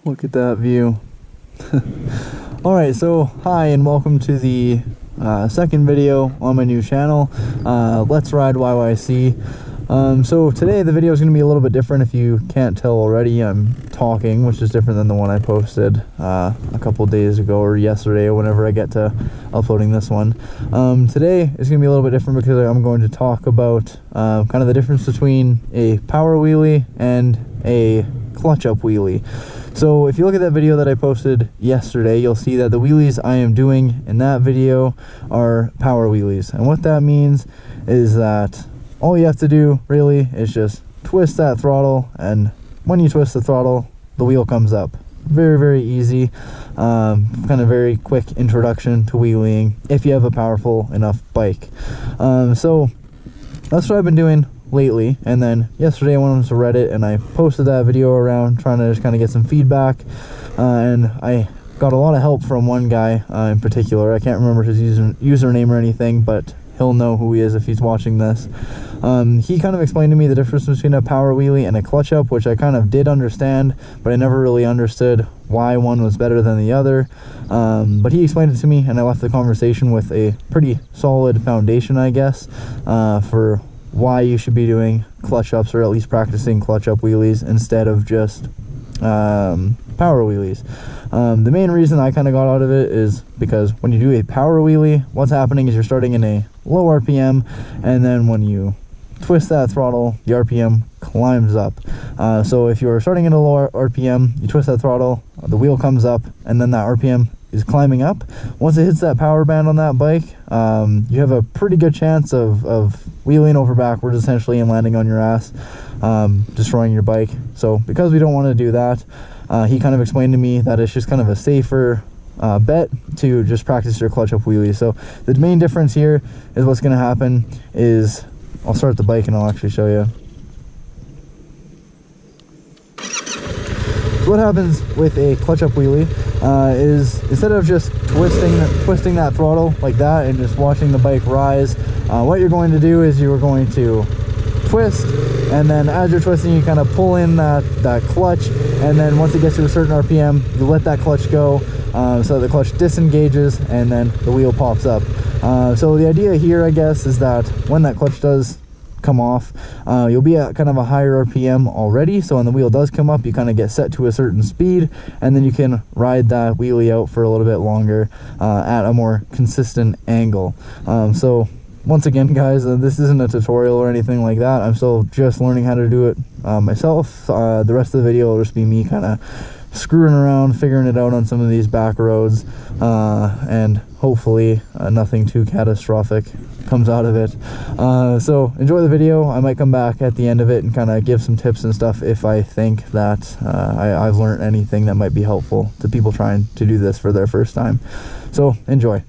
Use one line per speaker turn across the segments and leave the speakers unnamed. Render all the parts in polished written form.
Look at that view. Alright, so hi and welcome to the second video on my new channel, Let's Ride YYC. So today the video is going to be a little bit different. If you can't tell already, I'm talking, which is different than the one I posted a couple days ago or yesterday or whenever I get to uploading this one. Today is going to be a little bit different because I'm going to talk about kind of the difference between a power wheelie and a clutch up wheelie. So if you look at that video that I posted yesterday, you'll see that the wheelies I am doing in that video are power wheelies. And what that means is that all you have to do really is just twist that throttle, and when you twist the throttle, the wheel comes up. Very, very easy, kind of very quick introduction to wheeling if you have a powerful enough bike. So that's what I've been doing lately. And then yesterday I went onto Reddit and I posted that video around, trying to just kind of get some feedback, and I got a lot of help from one guy in particular. I can't remember his username or anything, but he'll know who he is if he's watching this. He kind of explained to me the difference between a power wheelie and a clutch up, which I kind of did understand, but I never really understood why one was better than the other. But he explained it to me, and I left the conversation with a pretty solid foundation, I guess, for why you should be doing clutch ups, or at least practicing clutch up wheelies instead of just power wheelies. The main reason I kind of got out of it is because when you do a power wheelie, what's happening is you're starting in a low RPM, and then when you twist that throttle, the RPM climbs up. So if you're starting at a lower RPM, you twist that throttle, the wheel comes up, and then that RPM is climbing up. Once it hits that power band on that bike, you have a pretty good chance of wheeling over backwards essentially and landing on your ass, destroying your bike. So because we don't want to do that, he kind of explained to me that it's just kind of a safer bet to just practice your clutch up wheelie. So the main difference here is what's going to happen is, I'll start the bike and I'll actually show you. So what happens with a clutch up wheelie is, instead of just twisting that throttle like that and just watching the bike rise, what you're going to do is you're going to twist, and then as you're twisting, you kind of pull in that clutch, and then once it gets to a certain RPM, you let that clutch go, so the clutch disengages and then the wheel pops up. So the idea here, I guess, is that when that clutch does come off, you'll be at kind of a higher RPM already, so when the wheel does come up, you kind of get set to a certain speed, and then you can ride that wheelie out for a little bit longer at a more consistent angle. So once again, guys, this isn't a tutorial or anything like that. I'm still just learning how to do it myself. The rest of the video will just be me kind of screwing around, figuring it out on some of these back roads, and hopefully nothing too catastrophic comes out of it. So enjoy the video. I might come back at the end of it and kind of give some tips and stuff if I think that I've learned anything that might be helpful to people trying to do this for their first time. So enjoy.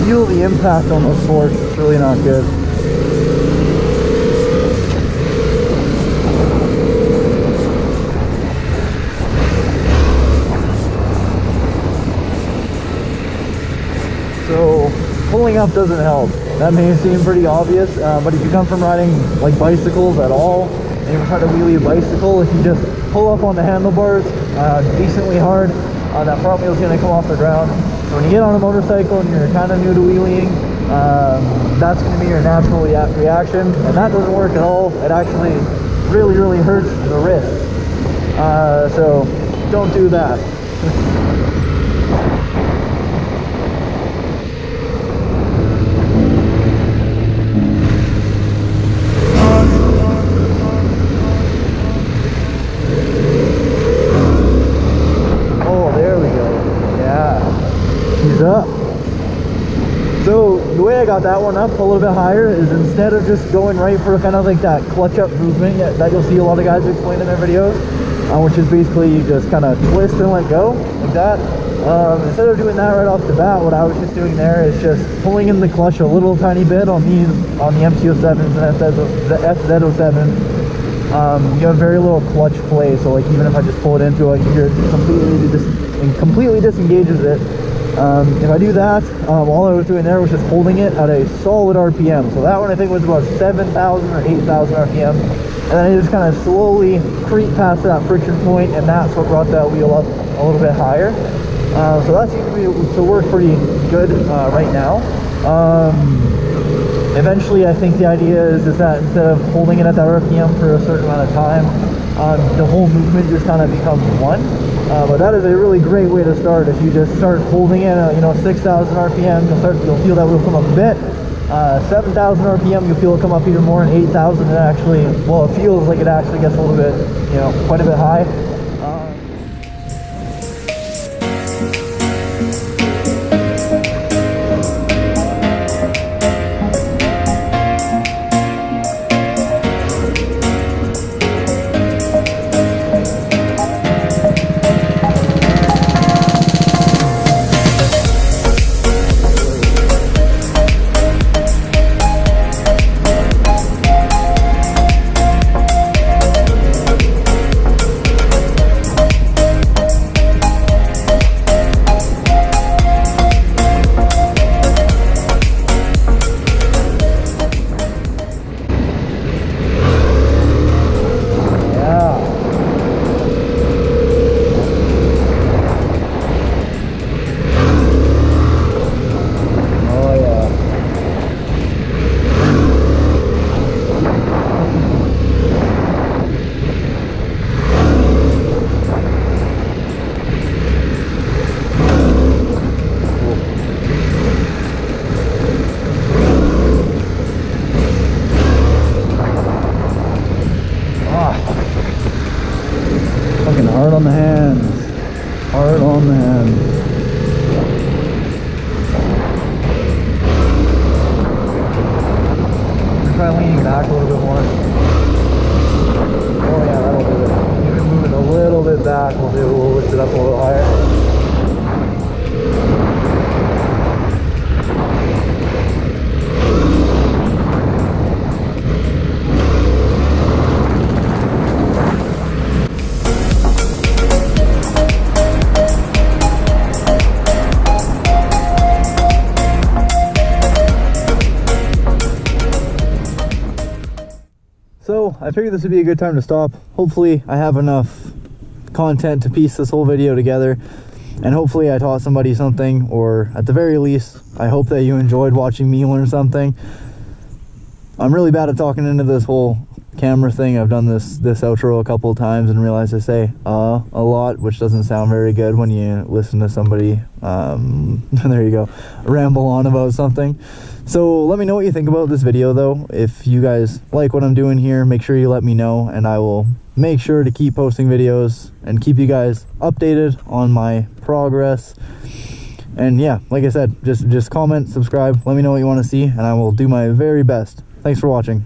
feel the impact on those forks. It's really not good. So pulling up doesn't help. That may seem pretty obvious, but if you come from riding like bicycles at all, and you try to wheelie a bicycle, if you just pull up on the handlebars decently hard, that front wheel is going to come off the ground. So when you get on a motorcycle and you're kind of new to wheeling, that's going to be your natural reaction, and that doesn't work at all. It actually really hurts the wrist. So don't do that. Up. So the way I got that one up a little bit higher is instead of just going right for kind of like that clutch up movement that you'll see a lot of guys explain in their videos, which is basically you just kind of twist and let go like that. Instead of doing that right off the bat, what I was just doing there is just pulling in the clutch a little tiny bit on the MT-07s and the FZ-07. You have very little clutch play, so like even if I just pull it into it, you're completely disengages it. If I do that, all I was doing there was just holding it at a solid RPM. So that one I think was about 7,000 or 8,000 RPM. And then I just kind of slowly creep past that friction point, and that's what brought that wheel up a little bit higher. So that seems to work pretty good right now. Eventually I think the idea is that instead of holding it at that RPM for a certain amount of time, the whole movement just kind of becomes one. But that is a really great way to start. If you just start holding it at 6,000 RPM, you'll feel that wheel come up a bit. 7,000 RPM, you'll feel it come up even more, and 8,000 it actually, well, it feels like it actually gets a little bit, quite a bit high. Hard on the hands. Hard on the hands. Try leaning back a little bit more. Oh yeah, that'll do it. Even moving a little bit back will do. We'll lift it up a little higher. So I figured this would be a good time to stop. Hopefully I have enough content to piece this whole video together, and hopefully I taught somebody something, or at the very least I hope that you enjoyed watching me learn something. I'm really bad at talking into this whole camera thing. I've done this outro a couple of times and realized I say a lot, which doesn't sound very good when you listen to somebody there you go, ramble on about something. So let me know what you think about this video though. If you guys like what I'm doing here, make sure you let me know, and I will make sure to keep posting videos and keep you guys updated on my progress. And yeah, like I said, just comment, subscribe, let me know what you want to see, and I will do my very best. Thanks for watching.